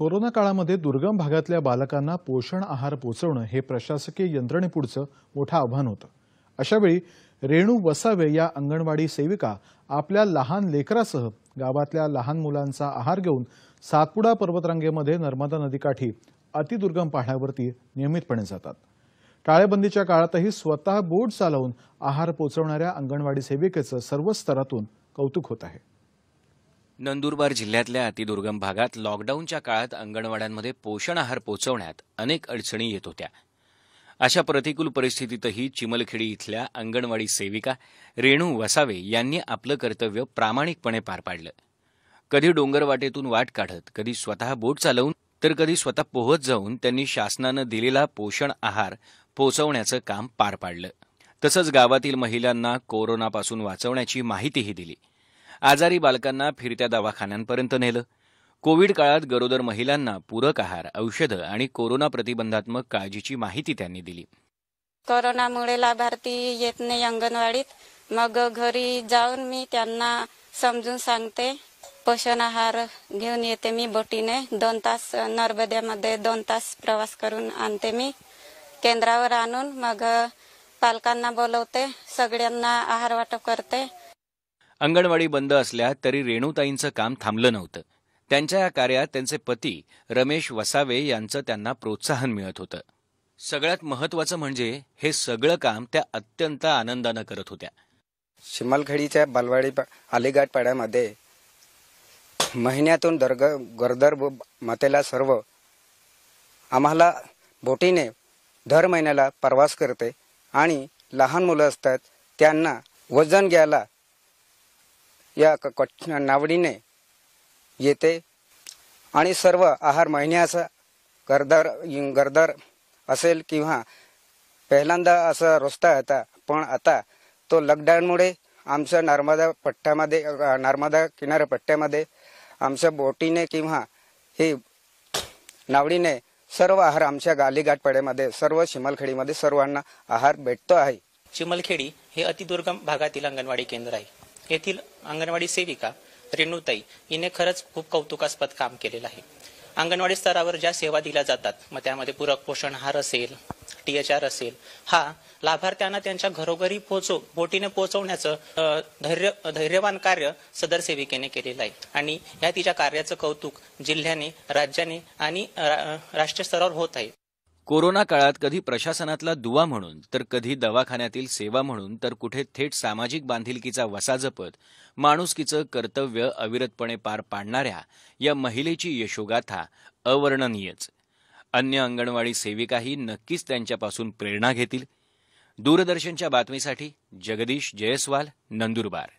Corona काळामध्ये दुर्गम भागातल्या बालकांना पोषण आहार पोहोचवणं हे प्रशासकीय यंत्रणेपुढचं मोठं आव्हान होतं। अशावेळी रेणू वसावे या अंगणवाडी सेविका आपल्या लहान लेकरासह गावातल्या लहान मुलांचा आहार घेऊन सातपुडा पर्वतरांगेमध्ये नर्मदा नदीकाठी अतिदुर्गम पहाड्यावरती नियमितपणे जातात। टाळेबंदीच्या काळातही स्वतः बोट चालवून आहार पोहोचवणाऱ्या अंगणवाडी सेविकेचं सर्व स्तरातून कौतुक होत आहे। नंदुरबार जिल्ह्यातल्या अतिदुर्गम भागात लॉकडाऊनच्या काळात अंगणवाड्यांमध्ये पोषण आहार पोहोचवण्यात अनेक अडचणी येत होत्या। अशा प्रतिकूल परिस्थितीतही चिमलखेडी इथल्या अंगणवाडी सेविका रेणू वसावे यांनी आपलं कर्तव्य प्रामाणिकपणे पार पाडलं। कधी डोंगरवाटेतून वाट काढत, कधी स्वतः बोट चालवून, तर कधी स्वतः पोहत जाऊन त्यांनी शासनानं दिलेला पोषण आहार पोहोचवण्याचं काम पार पाडलं। तसंच गावातील महिलांना कोरोनापासून वाचवण्याची माहितीही दिली। आजारी बालकांना फिरत्या दवाखान्यांपर्यंत नेलं। कोविड काळात गरोदर महिलांना पूरक आहार, औषधं आणि कोरोना प्रतिबंधात्मक काळजीची माहिती त्यांनी दिली। कोरोनामुळे लाभार्थी येत नाही अंगणवाडीत, मग घरी जाऊन मी त्यांना समजून सांगते। पोषण आहार घेऊन येते मी बोटीने। 2 तास नर्मदेमध्ये 2 तास प्रवास करून आणते मी। केंद्रावर आणून मग पालकांना बोलवते, सगळ्यांना आहार वाटप करते। अंगणवाडी बंद असल्या तरी रेणूताईंचं काम थांबलं नव्हतं। त्यांच्या या कार्यात त्यांचे पती रमेश वसावे यांचं त्यांना प्रोत्साहन मिळत होतं। सगळ्यात महत्त्वाचं म्हणजे हे सगळं काम त्या अत्यंत आनंदानं करत होत्या। चिमलखेडीच्या बालवाडी अलीघाट पाड्यामध्ये महिन्यातून गरोदर मातेला सर्व आम्हाला बोटीने दर महिन्याला प्रवास करते आणि लहान मुलं असतात त्यांना वजन घ्यायला या नावडीने येते आणि सर्व आहार महिन्याचा गरोदर असेल किंवा पहिल्यांदा असा रस्ता होता, पण आता तो लॉकडाऊनमुळे आमच्या नर्मदा किनारपट्ट्यामध्ये आमच्या बोटीने किंवा हे नावडीने सर्व आहार आमच्या गालीघाट पाड्यामध्ये सर्व चिमलखेडीमध्ये सर्वांना आहार भेटतो आहे। चिमलखेडी हे अतिदुर्गम भागातील अंगणवाडी केंद्र आहे। येथील अंगणवाडी सेविका रेणूताई हिने खरंच खूप कौतुकास्पद काम केलेलं आहे। अंगणवाडी स्तरावर ज्या सेवा दिल्या जातात, मग त्यामध्ये पूरक पोषण आहार असेल, THR असेल, हा लाभार्थ्यांना त्यांच्या घरोघरी बोटीने पोहोचवण्याचं धैर्यवान कार्य सदर सेविकेने केलेलं आहे आणि या तिच्या कार्याचं कौतुक जिल्ह्याने, राज्याने आणि राष्ट्रीय स्तरावर होत आहे। कोरोना काळात कधी प्रशासनातला दुवा म्हणून, तर कधी दवाखान्यातील सेवा म्हणून, तर कुठे थेट सामाजिक बांधिलकीचा वसा जपत माणुसकीचं कर्तव्य अविरतपणे पार पाडणाऱ्या या महिलेची यशोगाथा अवर्णनीयच। अन्य अंगणवाडी सेविकाही नक्कीच त्यांच्यापासून प्रेरणा घेतील। दूरदर्शनच्या बातमीसाठी जगदीश जयस्वाल, नंदुरबार।